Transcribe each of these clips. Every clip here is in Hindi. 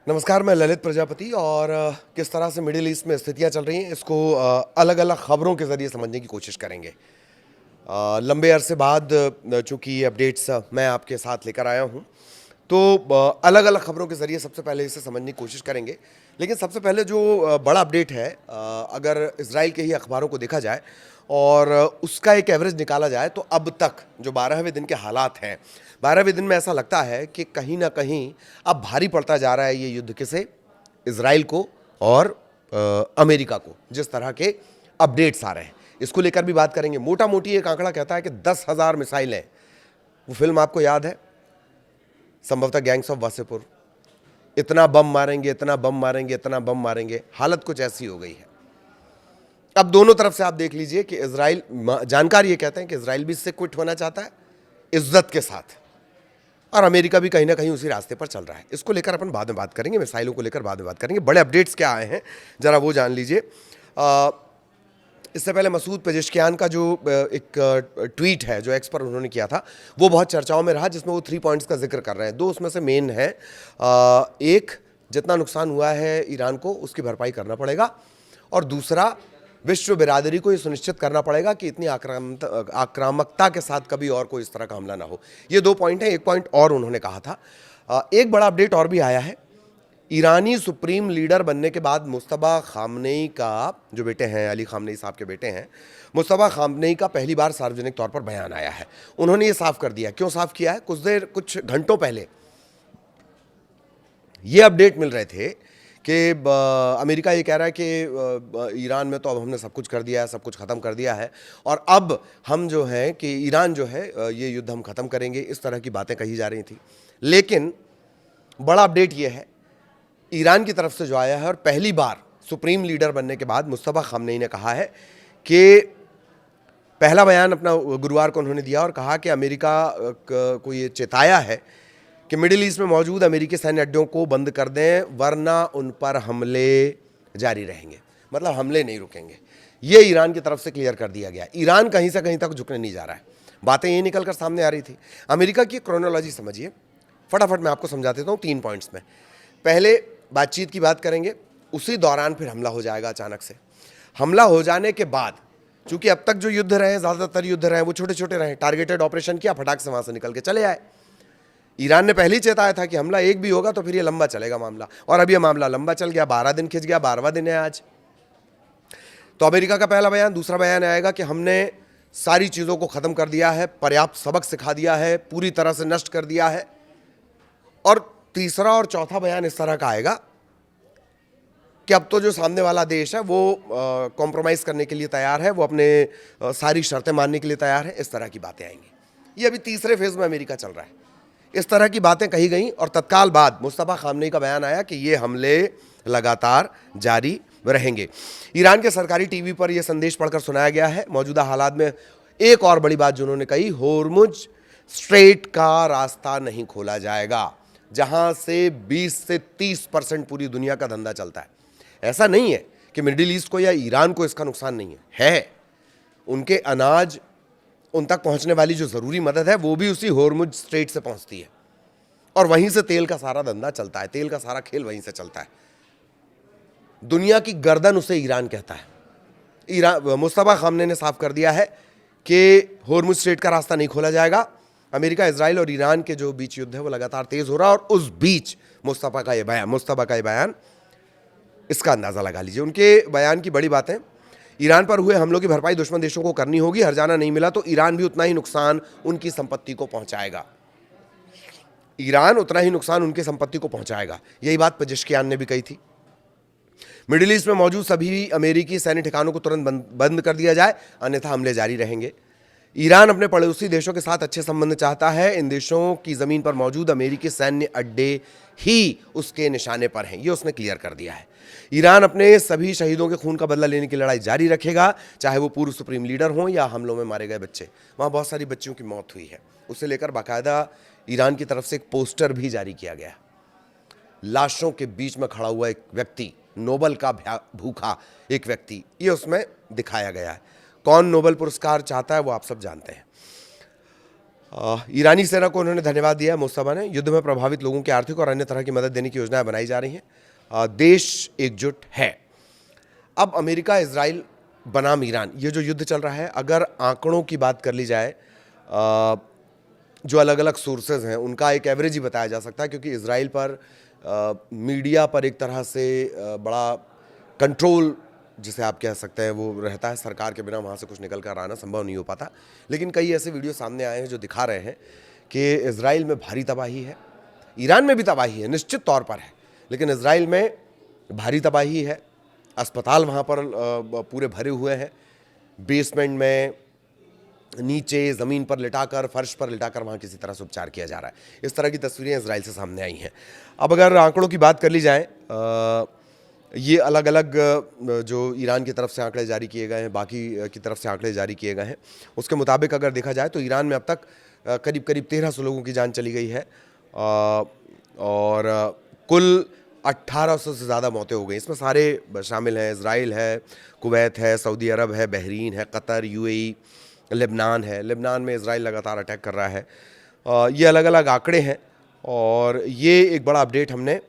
नमस्कार, मैं ललित प्रजापति और किस तरह से मिडिल ईस्ट में स्थितियां चल रही हैं इसको अलग अलग खबरों के ज़रिए समझने की कोशिश करेंगे। लंबे अरसे बाद चूंकि ये अपडेट्स मैं आपके साथ लेकर आया हूं, तो अलग अलग खबरों के ज़रिए सबसे पहले इसे समझने की कोशिश करेंगे। लेकिन सबसे पहले जो बड़ा अपडेट है, अगर इसराइल के ही अखबारों को देखा जाए और उसका एक एवरेज निकाला जाए, तो अब तक जो 12वें दिन के हालात हैं, 12वें दिन में ऐसा लगता है कि कहीं ना कहीं अब भारी पड़ता जा रहा है ये युद्ध किसे, इसराइल को और अमेरिका को। जिस तरह के अपडेट्स आ रहे हैं इसको लेकर भी बात करेंगे। मोटा मोटी एक आंकड़ा कहता है कि 10,000 मिसाइलें, वो फिल्म आपको याद है संभवतः गैंग्स ऑफ वासेपुर, इतना बम मारेंगे, इतना बम मारेंगे, इतना बम मारेंगे, हालत कुछ ऐसी हो गई है। अब दोनों तरफ से आप देख लीजिए कि इजराइल, जानकार ये कहते हैं कि इजराइल भी इससे क्विट होना चाहता है इज्जत के साथ, और अमेरिका भी कहीं ना कहीं उसी रास्ते पर चल रहा है। इसको लेकर अपन बाद में बात करेंगे, मिसाइलों को लेकर बाद में बात करेंगे। बड़े अपडेट्स क्या आए हैं जरा वो जान लीजिए। इससे पहले मसूद पेजेश्कियान का जो एक ट्वीट है जो एक्स पर उन्होंने किया था, वो बहुत चर्चाओं में रहा, जिसमें वो 3 पॉइंट्स का जिक्र कर रहे हैं। 2 उसमें से मेन है, एक, जितना नुकसान हुआ है ईरान को उसकी भरपाई करना पड़ेगा, और दूसरा, विश्व बिरादरी को ये सुनिश्चित करना पड़ेगा कि इतनी आक्रामकता के साथ कभी और कोई इस तरह का हमला ना हो। ये 2 पॉइंट हैं। एक पॉइंट और उन्होंने कहा था। एक बड़ा अपडेट और भी आया है। ईरानी सुप्रीम लीडर बनने के बाद मुस्तफा खामनेई का, जो बेटे हैं, अली खामनेई साहब के बेटे हैं, मुस्तफा खामनेई का पहली बार सार्वजनिक तौर पर बयान आया है। उन्होंने ये साफ कर दिया। क्यों साफ किया है? कुछ घंटों पहले ये अपडेट मिल रहे थे कि अमेरिका ये कह रहा है कि ईरान में तो अब हमने सब कुछ कर दिया है, सब कुछ ख़त्म कर दिया है, और अब हम जो हैं कि ईरान जो है ये युद्ध हम ख़त्म करेंगे, इस तरह की बातें कही जा रही थी। लेकिन बड़ा अपडेट ये है, ईरान की तरफ से जो आया है, और पहली बार सुप्रीम लीडर बनने के बाद मुस्तफा खामनेई ने कहा है कि पहला बयान अपना गुरुवार को उन्होंने दिया और कहा कि अमेरिका को ये चेताया है कि मिडिल ईस्ट में मौजूद अमेरिकी सैन्य अड्डों को बंद कर दें, वरना उन पर हमले जारी रहेंगे। मतलब हमले नहीं रुकेंगे। ये ईरान की तरफ से क्लियर कर दिया गया। ईरान कहीं से कहीं तक झुकने नहीं जा रहा है। बातें ये निकल कर सामने आ रही थी। अमेरिका की क्रोनोलॉजी समझिए, फटाफट मैं आपको समझा देता हूँ 3 पॉइंट्स में। पहले बातचीत की बात करेंगे, उसी दौरान फिर हमला हो जाएगा अचानक से। हमला हो जाने के बाद, चूंकि अब तक जो युद्ध रहे, ज़्यादातर युद्ध रहे, वो छोटे छोटे रहे, टारगेटेड ऑपरेशन किया, फटाक से वहाँ से निकल के चले आए। ईरान ने पहले ही चेताया था कि हमला एक भी होगा तो फिर ये लंबा चलेगा मामला, और अब ये मामला लंबा चल गया, 12 दिन खिंच गया, 12वां दिन है आज। तो अमेरिका का पहला बयान। दूसरा बयान आएगा कि हमने सारी चीज़ों को ख़त्म कर दिया है, पर्याप्त सबक सिखा दिया है, पूरी तरह से नष्ट कर दिया है। और तीसरा और चौथा बयान इस तरह का आएगा कि अब तो जो सामने वाला देश है वो कॉम्प्रोमाइज़ करने के लिए तैयार है, वो अपने सारी शर्तें मानने के लिए तैयार है। इस तरह की बातें आएंगी। ये अभी तीसरे फेज़ में अमेरिका चल रहा है। इस तरह की बातें कही गई, और तत्काल बाद मुस्तफा खामनेई का बयान आया कि ये हमले लगातार जारी रहेंगे। ईरान के सरकारी टीवी पर यह संदेश पढ़कर सुनाया गया है। मौजूदा हालात में एक और बड़ी बात जो उन्होंने कही, होर्मुज स्ट्रेट का रास्ता नहीं खोला जाएगा, जहां से 20 से 30% पूरी दुनिया का धंधा चलता है। ऐसा नहीं है कि मिडिल ईस्ट को या ईरान को इसका नुकसान नहीं है। उनके अनाज, उन तक पहुंचने वाली जो ज़रूरी मदद है, वो भी उसी होर्मुज स्ट्रेट से पहुंचती है, और वहीं से तेल का सारा धंधा चलता है, तेल का सारा खेल वहीं से चलता है। दुनिया की गर्दन उसे ईरान कहता है। मुस्तफा खामनेई ने साफ कर दिया है कि होर्मुज स्ट्रेट का रास्ता नहीं खोला जाएगा। अमेरिका, इजराइल और ईरान के जो बीच युद्ध है वो लगातार तेज हो रहा है, और उस बीच मुस्तफा का ये बयान, इसका अंदाज़ा लगा लीजिए। उनके बयान की बड़ी बातें, ईरान पर हुए हमलों की भरपाई दुश्मन देशों को करनी होगी, हर्जाना नहीं मिला तो ईरान भी उतना ही नुकसान उनकी संपत्ति को पहुंचाएगा। ईरान उतना ही नुकसान उनकी संपत्ति को पहुंचाएगा। यही बात पेजेश्कियान ने भी कही थी। मिडिल ईस्ट में मौजूद सभी अमेरिकी सैन्य ठिकानों को तुरंत बंद कर दिया जाए, अन्यथा हमले जारी रहेंगे। ईरान अपने पड़ोसी देशों के साथ अच्छे संबंध चाहता है। इन देशों की ज़मीन पर मौजूद अमेरिकी सैन्य अड्डे ही उसके निशाने पर हैं, ये उसने क्लियर कर दिया है। ईरान अपने सभी शहीदों के खून का बदला लेने की लड़ाई जारी रखेगा, चाहे वो पूर्व सुप्रीम लीडर हों या हमलों में मारे गए बच्चे। वहाँ बहुत सारी बच्चियों की मौत हुई है, उसे लेकर बाकायदा ईरान की तरफ से एक पोस्टर भी जारी किया गया। लाशों के बीच में खड़ा हुआ एक व्यक्ति, नोबल का भूखा एक व्यक्ति, ये उसमें दिखाया गया है। कौन नोबेल पुरस्कार चाहता है वो आप सब जानते हैं। ईरानी सेना को उन्होंने धन्यवाद दिया मुस्तफा ने। युद्ध में प्रभावित लोगों की आर्थिक और अन्य तरह की मदद देने की योजनाएं बनाई जा रही हैं। देश एकजुट है। अब अमेरिका, इजराइल बनाम ईरान, ये जो युद्ध चल रहा है, अगर आंकड़ों की बात कर ली जाए, जो अलग अलग सोर्सेज हैं उनका एक एवरेज ही बताया जा सकता है, क्योंकि इजराइल पर मीडिया पर एक तरह से बड़ा कंट्रोल, जिसे आप कह सकते हैं, वो रहता है। सरकार के बिना वहाँ से कुछ निकल कर आना संभव नहीं हो पाता। लेकिन कई ऐसे वीडियो सामने आए हैं जो दिखा रहे हैं कि इजराइल में भारी तबाही है, ईरान में भी तबाही है, निश्चित तौर पर है, लेकिन इजराइल में भारी तबाही है। अस्पताल वहाँ पर पूरे भरे हुए हैं, बेसमेंट में, नीचे ज़मीन पर लिटाकर, फर्श पर लिटाकर वहाँ किसी तरह से उपचार किया जा रहा है। इस तरह की तस्वीरें इजराइल से सामने आई हैं। अब अगर आंकड़ों की बात कर ली जाए, ये अलग अलग जो ईरान की तरफ से आंकड़े जारी किए गए हैं, बाकी की तरफ से आंकड़े जारी किए गए हैं, उसके मुताबिक अगर देखा जाए तो ईरान में अब तक करीब करीब 1300 लोगों की जान चली गई है और कुल 1800 से ज़्यादा मौतें हो गई। इसमें सारे शामिल हैं, इजराइल है, कुवैत है, सऊदी अरब है, बहरीन है, कतर, यूएई, लेबनान है। लेबनान में इजराइल लगातार अटैक कर रहा है। ये अलग अलग आंकड़े हैं और ये एक बड़ा अपडेट हमने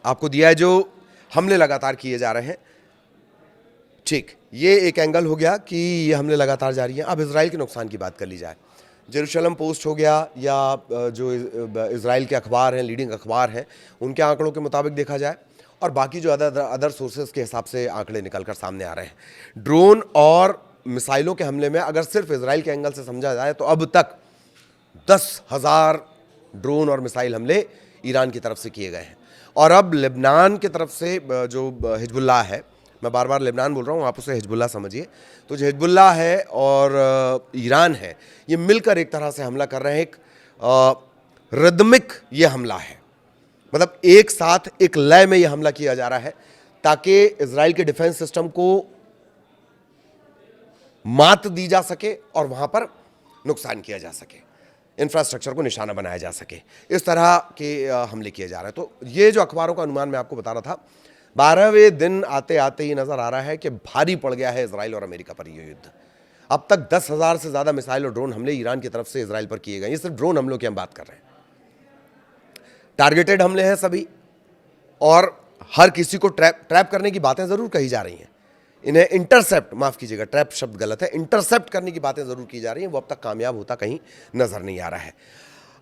आपको दिया है, जो हमले लगातार किए जा रहे हैं। ठीक, ये एक एंगल हो गया कि ये हमले लगातार जारी हैं। अब इजराइल के नुकसान की बात कर ली जाए, जेरूशलम पोस्ट हो गया या जो इजराइल के अखबार हैं, लीडिंग अखबार हैं, उनके आंकड़ों के मुताबिक देखा जाए और बाकी जो अदर सोर्सेज के हिसाब से आंकड़े निकल कर सामने आ रहे हैं, ड्रोन और मिसाइलों के हमले में अगर सिर्फ इजराइल के एंगल से समझा जाए तो अब तक 10,000 ड्रोन और मिसाइल हमले ईरान की तरफ से किए गए हैं। और अब लेबनान की तरफ से जो हिजबुल्लाह है, मैं बार बार लेबनान बोल रहा हूँ, आप उसे हिजबुल्लाह समझिए, तो जो हिजबुल्लाह है और ईरान है, ये मिलकर एक तरह से हमला कर रहे हैं। एक रिदमिक ये हमला है, मतलब एक साथ एक लय में ये हमला किया जा रहा है ताकि इजराइल के डिफेंस सिस्टम को मात दी जा सके और वहां पर नुकसान किया जा सके, इंफ्रास्ट्रक्चर को निशाना बनाया जा सके। इस तरह के हमले किए जा रहे हैं। तो ये जो अखबारों का अनुमान मैं आपको बता रहा था, 12वें दिन आते आते ही नजर आ रहा है कि भारी पड़ गया है इजराइल और अमेरिका पर ये युद्ध। अब तक 10,000 से ज्यादा मिसाइल और ड्रोन हमले ईरान की तरफ से इजराइल पर किए गए। ये सिर्फ ड्रोन हमलों की हम बात कर रहे हैं। टारगेटेड हमले हैं सभी और हर किसी को ट्रैप करने की बातें जरूर कही जा रही हैं। इन्हें इंटरसेप्ट, माफ कीजिएगा, ट्रैप शब्द गलत है, इंटरसेप्ट करने की बातें जरूर की जा रही हैं। वो अब तक कामयाब होता कहीं नजर नहीं आ रहा है।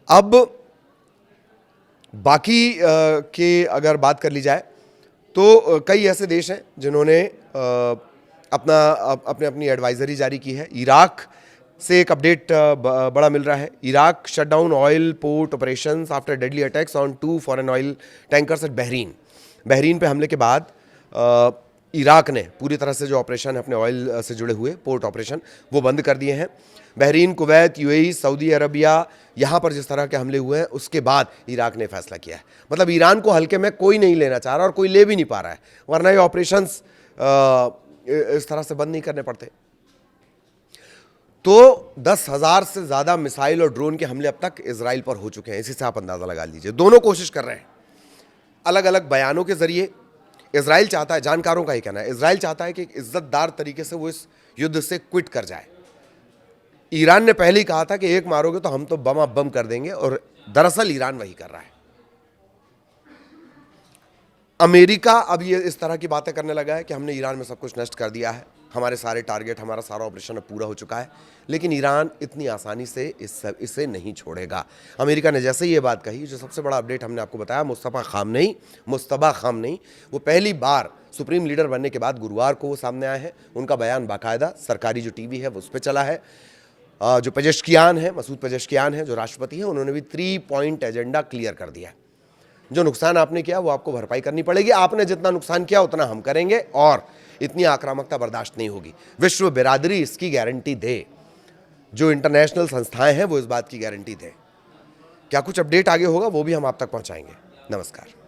अब बाकी के अगर बात कर ली जाए तो कई ऐसे देश हैं जिन्होंने अपनी एडवाइजरी जारी की है। इराक से एक अपडेट बड़ा मिल रहा है। Iraq shut down oil port operations after deadly attacks on 2 foreign oil tankers at Bahrain. Bahrain पे हमले के बाद इराक ने पूरी तरह से जो ऑपरेशन है अपने ऑयल से जुड़े हुए पोर्ट ऑपरेशन वो बंद कर दिए हैं। Bahrain, Kuwait, UAE, Saudi Arabia, यहाँ पर जिस तरह के हमले हुए हैं उसके बाद इराक ने फैसला किया है। मतलब ईरान को हल्के में कोई नहीं लेना चाह रहा और कोई ले भी नहीं पा रहा है, वरना ये ऑपरेशंस इस तरह से बंद नहीं करने पड़ते। तो 10,000 से ज़्यादा मिसाइल और ड्रोन के हमले अब तक इजराइल पर हो चुके हैं। इसी से आप अंदाज़ा लगा लीजिए। दोनों कोशिश कर रहे हैं अलग अलग बयानों के जरिए। इजराइल चाहता है, जानकारों का ही कहना है, इजराइल चाहता है कि एक इज्जतदार तरीके से वो इस युद्ध से क्विट कर जाए। ईरान ने पहले ही कहा था कि एक मारोगे तो हम तो बम कर देंगे, और दरअसल ईरान वही कर रहा है। अमेरिका अब ये इस तरह की बातें करने लगा है कि हमने ईरान में सब कुछ नष्ट कर दिया है, हमारे सारे टारगेट, हमारा सारा ऑपरेशन अब पूरा हो चुका है। लेकिन ईरान इतनी आसानी से इसे नहीं छोड़ेगा। अमेरिका ने जैसे ही ये बात कही, जो सबसे बड़ा अपडेट हमने आपको बताया, मुस्तफा खामनेई वो पहली बार सुप्रीम लीडर बनने के बाद गुरुवार को वो सामने आए हैं। उनका बयान बाकायदा सरकारी जो टीवी है वो उस पर चला है। जो पेजेश्कियान है, मसूद पेजेश्कियान है जो राष्ट्रपति हैं, उन्होंने भी 3 पॉइंट एजेंडा क्लियर कर दिया। जो नुकसान आपने किया वो आपको भरपाई करनी पड़ेगी। आपने जितना नुकसान किया उतना हम करेंगे और इतनी आक्रामकता बर्दाश्त नहीं होगी। विश्व बिरादरी इसकी गारंटी दे, जो इंटरनेशनल संस्थाएं हैं वो इस बात की गारंटी दें। क्या कुछ अपडेट आगे होगा वो भी हम आप तक पहुंचाएंगे। नमस्कार।